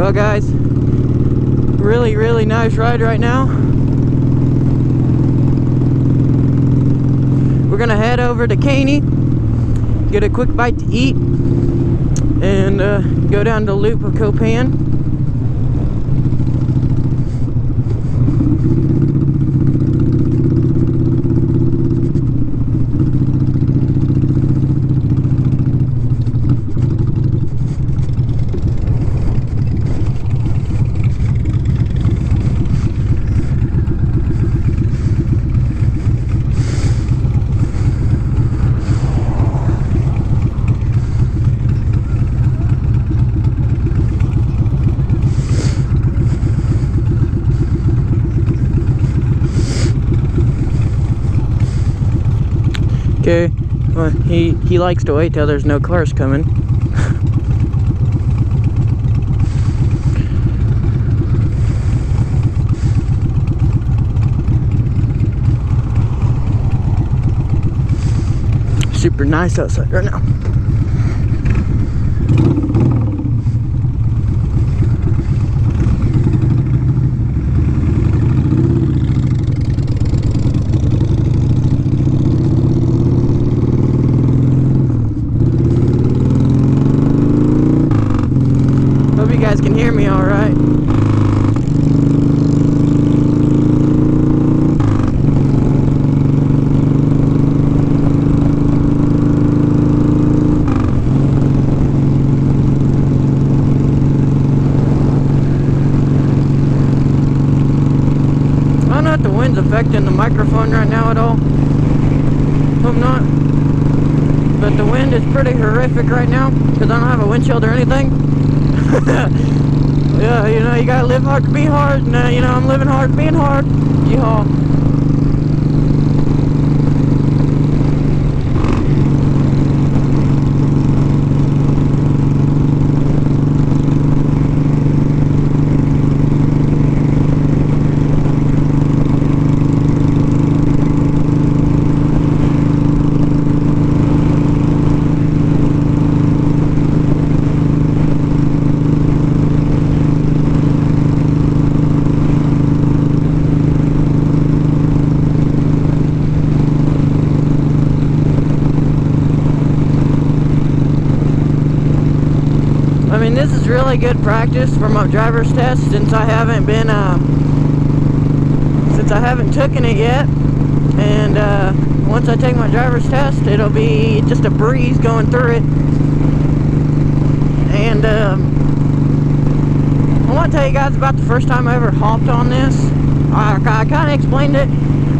Well guys, really nice ride right now. We're gonna head over to Caney, get a quick bite to eat, and go down the loop of Copan. Okay, well, he likes to wait till there's no cars coming. Super nice outside right now. Hope you guys can hear me all right. I don't know if the wind's affecting the microphone right now at all. Hope not. But the wind is pretty horrific right now because I don't have a windshield or anything. Yeah, you know, you gotta live hard to be hard, and you know, I'm living hard being hard. Yeehaw. I mean, this is really good practice for my driver's test since I haven't been, taken it yet. And once I take my driver's test, it'll be just a breeze going through it. And I want to tell you guys about the first time I ever hopped on this. I kind of explained it,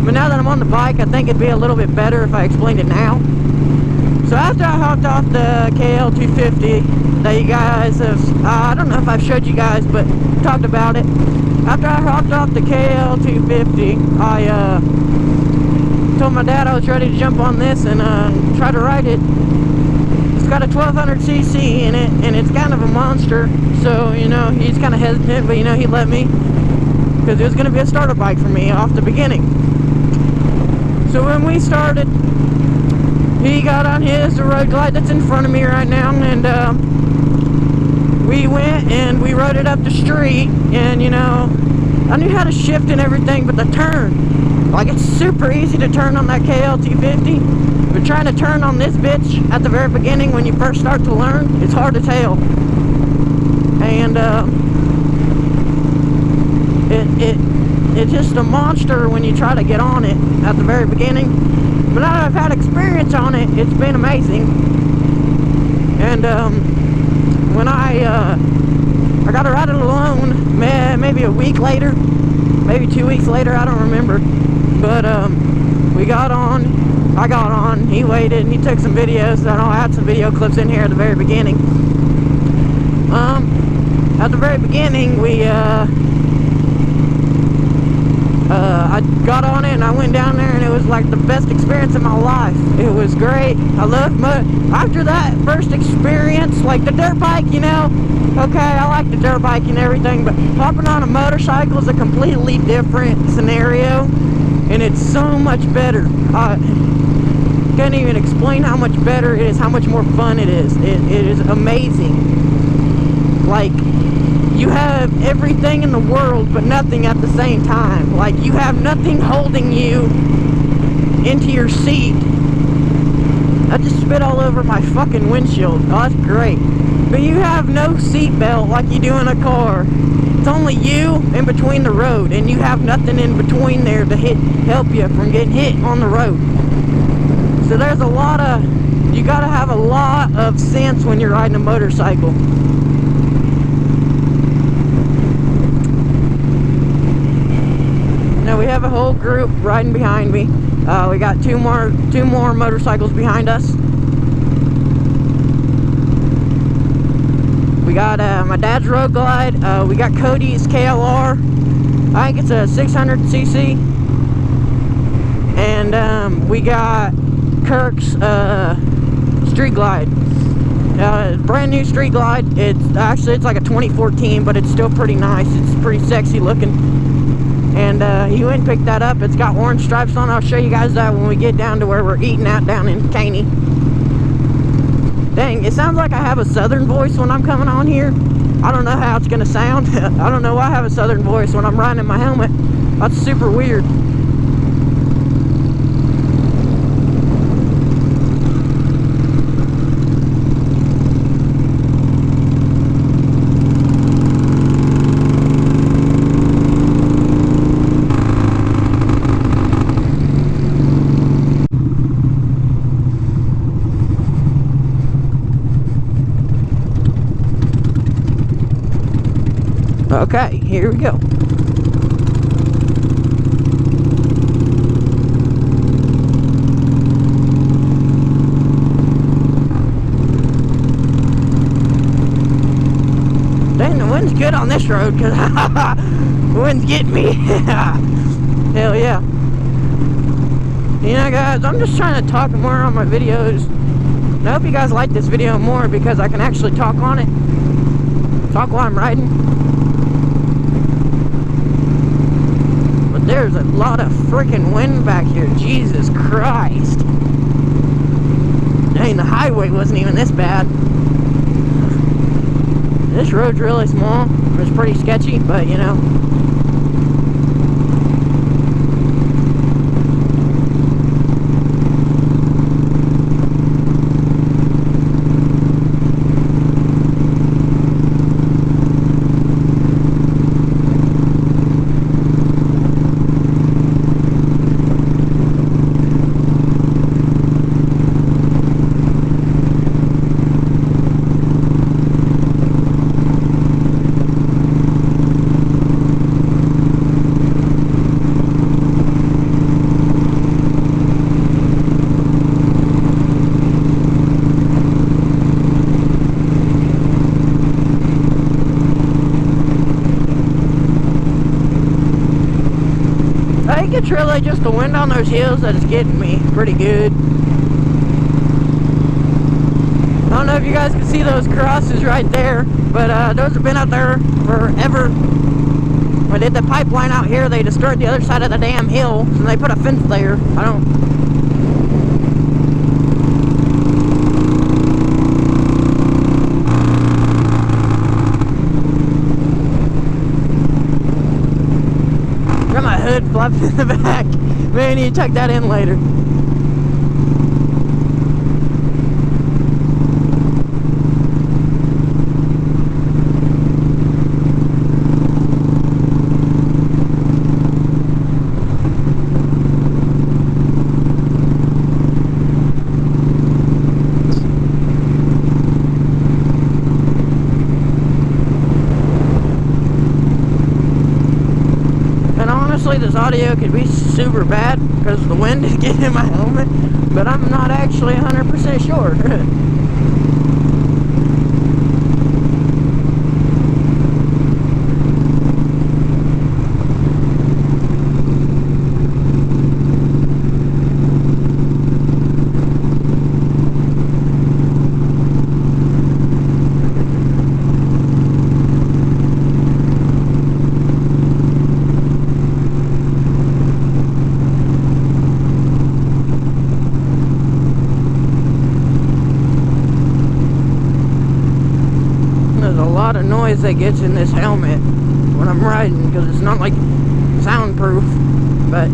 but now that I'm on the bike, I think it'd be a little bit better if I explained it now. So after I hopped off the KL250 that you guys have, I don't know if I've showed you guys, but talked about it. After I hopped off the KL250, I told my dad I was ready to jump on this and try to ride it. It's got a 1200cc in it, and it's kind of a monster. So, you know, he's kind of hesitant, but you know, he let me because it was going to be a starter bike for me off the beginning. So when we started, he got on his road glide that's in front of me right now, and we went and we rode it up the street, and you know, I knew how to shift and everything, but the turn, like, it's super easy to turn on that KL250, but trying to turn on this bitch at the very beginning when you first start to learn, it's hard to tell. And it's just a monster when you try to get on it at the very beginning. But now that I've had experience on it, it's been amazing. And when I got to ride it alone, maybe a week later, maybe 2 weeks later, I don't remember. But we got on, I got on, he waited, and he took some videos. I'll add some video clips in here at the very beginning. At the very beginning, I got on it and I went down there, and it was like the best experience of my life. It was great. I loved after that first experience, like the dirt bike, you know, okay, I like the dirt bike and everything, but hopping on a motorcycle is a completely different scenario, and it's so much better. I can't even explain how much better it is, how much more fun it is. It is amazing. Like, you have everything in the world but nothing at the same time. Like, you have nothing holding you into your seat. I just spit all over my fucking windshield. Oh, that's great. But you have no seat belt like you do in a car. It's only you in between the road, and you have nothing in between there to help you from getting hit on the road. So there's a lot of, you gotta have a lot of sense when you're riding a motorcycle. Now we have a whole group riding behind me. We got two more motorcycles behind us. We got my dad's Road Glide. We got Cody's KLR. I think it's a 600cc. And we got Kirk's Street Glide. Brand new Street Glide. It's like a 2014, but it's still pretty nice. It's pretty sexy looking. And he went and picked that up. It's got orange stripes on. I'll show you guys that when we get down to where we're eating at down in Caney. Dang, it sounds like I have a southern voice when I'm coming on here. I don't know how it's gonna sound. I don't know why I have a southern voice when I'm riding in my helmet. That's super weird. Okay, here we go. Dang, the wind's good on this road because the wind's getting me. Hell yeah. You know, guys, I'm just trying to talk more on my videos. And I hope you guys like this video more because I can actually talk on it. Talk while I'm riding. There's a lot of freaking wind back here. Jesus Christ. Dang, the highway wasn't even this bad. This road's really small. It's pretty sketchy, but you know. I think it's really just the wind on those hills that is getting me pretty good. I don't know if you guys can see those crosses right there, but those have been out there forever. When they did the pipeline out here, they destroyed the other side of the damn hill, and they put a fence there. Got my hood flapping in the back. Man, you tuck that in later. This audio could be super bad because the wind is getting in my helmet, but I'm not actually 100% sure. noise that gets in this helmet when I'm riding, because it's not like soundproof, but